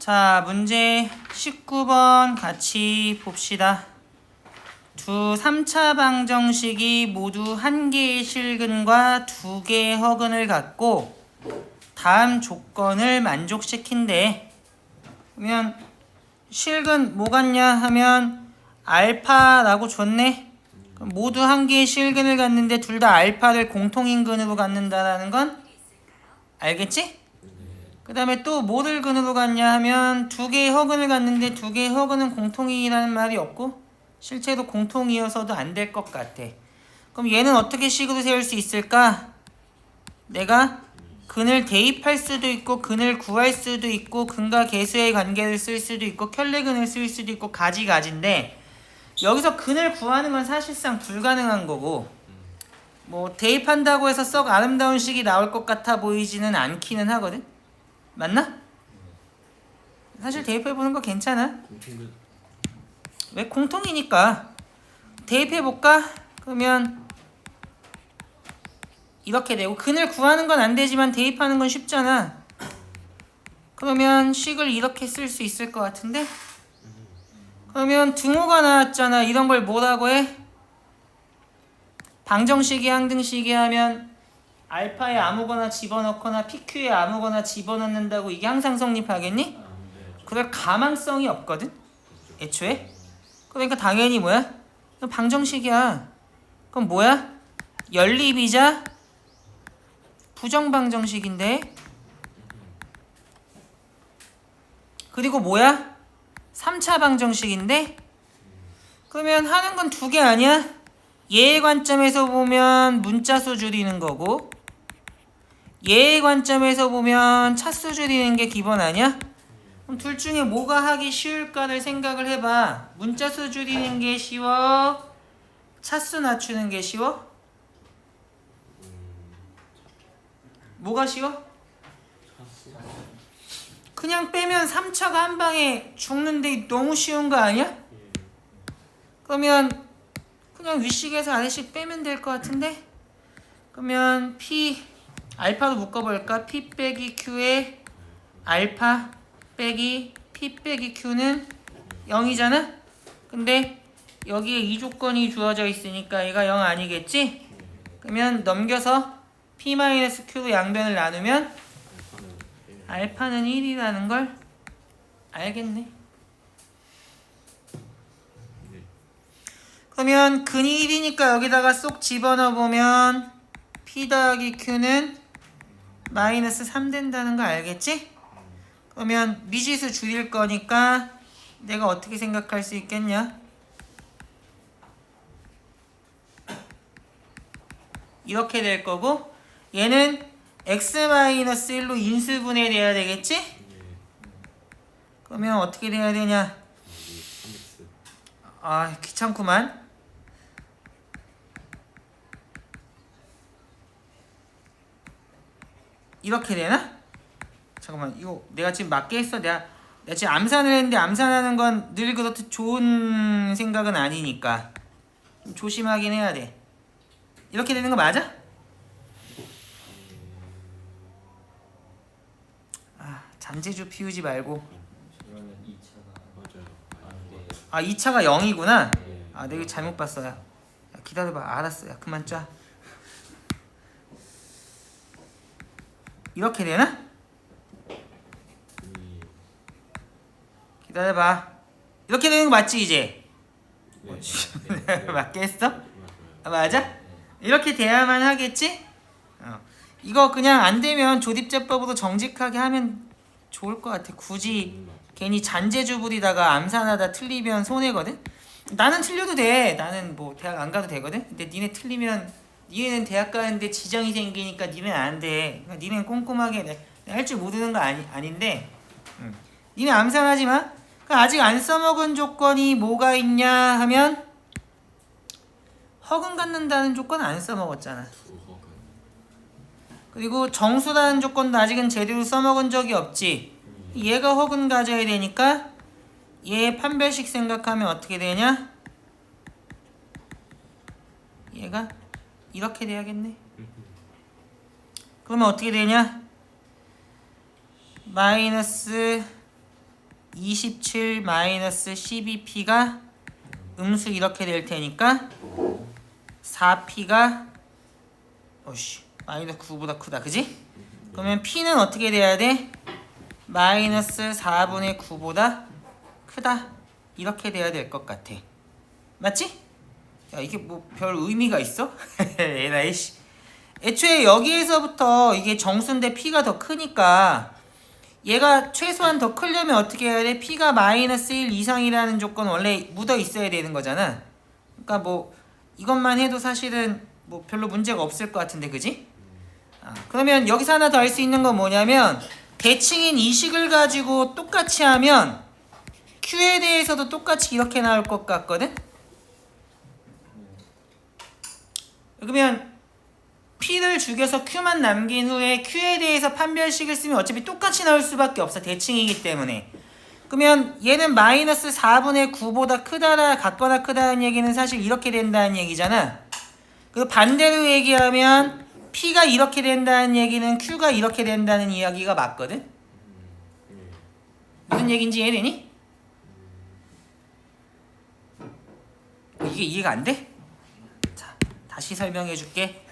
자, 문제 19번 같이 봅시다. 두 3차 방정식이 모두 한 개의 실근과 두 개의 허근을 갖고 다음 조건을 만족시킨대. 그러면 실근 뭐 같냐 하면 알파라고 줬네. 그럼 모두 한 개의 실근을 갖는데 둘 다 알파를 공통인근으로 갖는다라는 건 알겠지? 그 다음에 또 뭐를 근으로 갖냐 하면 두 개의 허근을 갖는데 두 개의 허근은 공통이라는 말이 없고 실제로 공통이어서도 안 될 것 같아. 그럼 얘는 어떻게 식으로 세울 수 있을까? 내가 근을 대입할 수도 있고 근을 구할 수도 있고 근과 계수의 관계를 쓸 수도 있고 켤레근을 쓸 수도 있고 가지가지인데 여기서 근을 구하는 건 사실상 불가능한 거고 뭐 대입한다고 해서 썩 아름다운 식이 나올 것 같아 보이지는 않기는 하거든. 맞나? 사실 대입해보는 거 괜찮아. 왜? 공통이니까. 대입해볼까? 그러면 이렇게 되고 근을 구하는 건 안 되지만 대입하는 건 쉽잖아. 그러면 식을 이렇게 쓸 수 있을 것 같은데? 그러면 등호가 나왔잖아. 이런 걸 뭐라고 해? 방정식이 항등식이 하면 알파에 아무거나 집어넣거나 PQ에 아무거나 집어넣는다고 이게 항상 성립하겠니? 그럴 가망성이 없거든? 애초에? 그러니까 당연히 뭐야? 방정식이야. 그럼 뭐야? 연립이자 부정방정식인데 그리고 뭐야? 3차 방정식인데 그러면 하는 건 두 개 아니야? 얘의 관점에서 보면 문자수 줄이는 거고 얘의 관점에서 보면 차수 줄이는 게 기본 아니야? 그럼 둘 중에 뭐가 하기 쉬울까를 생각을 해봐. 문자수 줄이는 게 쉬워? 차수 낮추는 게 쉬워? 뭐가 쉬워? 그냥 빼면 3차가 한 방에 죽는데 너무 쉬운 거 아니야? 그러면 그냥 윗식에서 아래식 빼면 될 것 같은데? 그러면 P 알파로 묶어볼까? P 빼기 Q에 알파 빼기 P 빼기 Q는 0이잖아? 근데 여기에 이 조건이 주어져 있으니까 얘가 0 아니겠지? 그러면 넘겨서 P-Q로 양변을 나누면 알파는 1이라는 걸 알겠네. 그러면 근이 1이니까 여기다가 쏙 집어넣어보면 P 더하기 Q는 마이너스 3 된다는 거 알겠지? 그러면 미지수 줄일 거니까 내가 어떻게 생각할 수 있겠냐? 이렇게 될 거고 얘는 x-1로 인수분해돼야 되겠지? 그러면 어떻게 돼야 되냐? 아 귀찮구만. 이렇게 되나? 잠깐만 이거 내가 지금 맞게 했어? 내가 지금 암산을 했는데 암산하는 건 늘 그렇듯 좋은 생각은 아니니까 좀 조심하긴 해야 돼. 이렇게 되는 거 맞아? 아 잠재주 피우지 말고. 아 2차가 0이구나. 아 내가 잘못 봤어. 야 기다려봐. 알았어. 야 그만 짜. 이렇게 되나? 기다려봐. 이렇게 되는 거 맞지 이제? 맞게 했어? 아, 맞아? 이렇게 돼야만 하겠지? 이거 그냥 안 되면 조립제법으로 정직하게 하면 좋을 것 같아. 굳이 괜히 잔재주 부리다가 암산하다 틀리면 손해거든? 나는 틀려도 돼. 나는 뭐 대학 안 가도 되거든? 근데 니네 틀리면 니네는 대학 가는데 지장이 생기니까 니네는 안 돼. 그러니까 니네는 꼼꼼하게 할 줄 모르는 거 아닌데 니네 암산하지 마. 그러니까 아직 안 써먹은 조건이 뭐가 있냐 하면 허근 갖는다는 조건 안 써먹었잖아. 그리고 정수라는 조건도 아직은 제대로 써먹은 적이 없지. 얘가 허근 가져야 되니까 얘 판별식 생각하면 어떻게 되냐? 얘가 이렇게 돼야겠네. 그러면 어떻게 되냐? 마이너스 27 마이너스 12p가 음수 이렇게 될 테니까 4p가 마이너스 9보다 크다. 그지? 그러면 p는 어떻게 돼야 돼? 마이너스 4분의 9보다 크다. 이렇게 돼야 될 것 같아. 맞지? 야, 이게 뭐 별 의미가 있어? 에라이 씨. 애초에 여기에서부터 이게 정수인데 p가 더 크니까 얘가 최소한 더 크려면 어떻게 해야 돼? p가 마이너스 1 이상이라는 조건 원래 묻어 있어야 되는 거잖아. 그러니까 뭐 이것만 해도 사실은 뭐 별로 문제가 없을 것 같은데, 그지? 그러면 여기서 하나 더 할 수 있는 건 뭐냐면 대칭인 이 식을 가지고 똑같이 하면 q에 대해서도 똑같이 이렇게 나올 것 같거든? 그러면 p를 죽여서 q만 남긴 후에 q에 대해서 판별식을 쓰면 어차피 똑같이 나올 수밖에 없어. 대칭이기 때문에. 그러면 얘는 마이너스 4분의 9보다 크다라 같거나 크다는 얘기는 사실 이렇게 된다는 얘기잖아. 그 반대로 얘기하면 p가 이렇게 된다는 얘기는 q가 이렇게 된다는 이야기가 맞거든. 무슨 얘기인지 이해되니? 이게 이해가 안 돼? 자, 다시 설명해 줄게.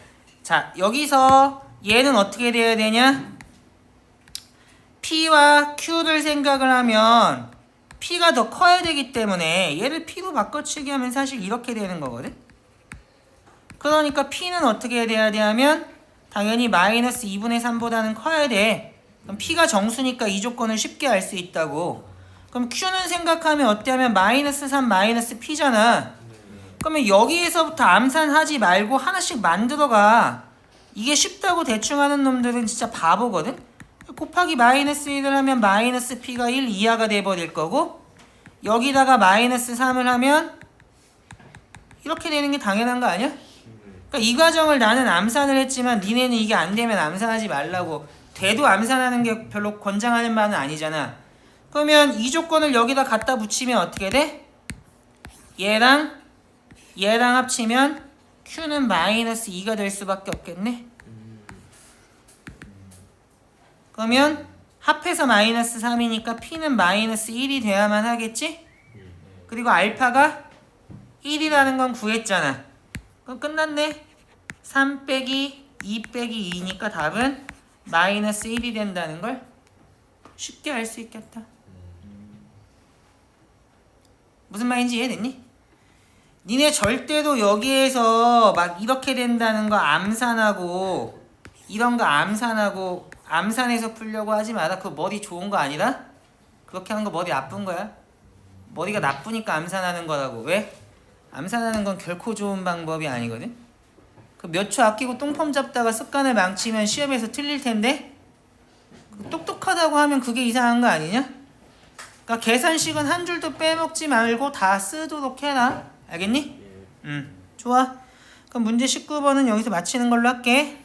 자, 여기서 얘는 어떻게 돼야 되냐? p와 q를 생각을 하면 p가 더 커야 되기 때문에 얘를 p로 바꿔치기 하면 사실 이렇게 되는 거거든. 그러니까 p는 어떻게 돼야 돼 하면 당연히 마이너스 2분의 3보다는 커야 돼. 그럼 p가 정수니까 이 조건을 쉽게 알 수 있다고. 그럼 q는 생각하면 어때 하면 마이너스 3 마이너스 p잖아. 그러면 여기에서부터 암산하지 말고 하나씩 만들어가. 이게 쉽다고 대충 하는 놈들은 진짜 바보거든. 곱하기 마이너스 1을 하면 마이너스 p가 1 이하가 돼버릴 거고, 여기다가 마이너스 3을 하면 이렇게 되는 게 당연한 거 아니야? 그러니까 이 과정을 나는 암산을 했지만 니네는 이게 안 되면 암산하지 말라고. 돼도 암산하는 게 별로 권장하는 바는 아니잖아. 그러면 이 조건을 여기다 갖다 붙이면 어떻게 돼? 얘랑 합치면 q는 마이너스 2가 될 수밖에 없겠네. 그러면 합해서 마이너스 3이니까 p는 마이너스 1이 돼야만 하겠지? 그리고 알파가 1이라는 건 구했잖아. 그럼 끝났네. 3 빼기 2 빼기 2니까 답은 마이너스 1이 된다는 걸 쉽게 알 수 있겠다. 무슨 말인지 이해됐니? 니네 절대로 여기에서 막 이렇게 된다는 거 암산하고 이런 거 암산하고 암산해서 풀려고 하지 마라. 그거 머리 좋은 거 아니라? 그렇게 하는 거 머리 나쁜 거야. 머리가 나쁘니까 암산하는 거라고. 왜? 암산하는 건 결코 좋은 방법이 아니거든. 그 몇 초 아끼고 똥폼 잡다가 습관을 망치면 시험에서 틀릴 텐데 똑똑하다고 하면 그게 이상한 거 아니냐? 그러니까 계산식은 한 줄도 빼먹지 말고 다 쓰도록 해라. 알겠니? 좋아. 그럼 문제 19번은 여기서 마치는 걸로 할게.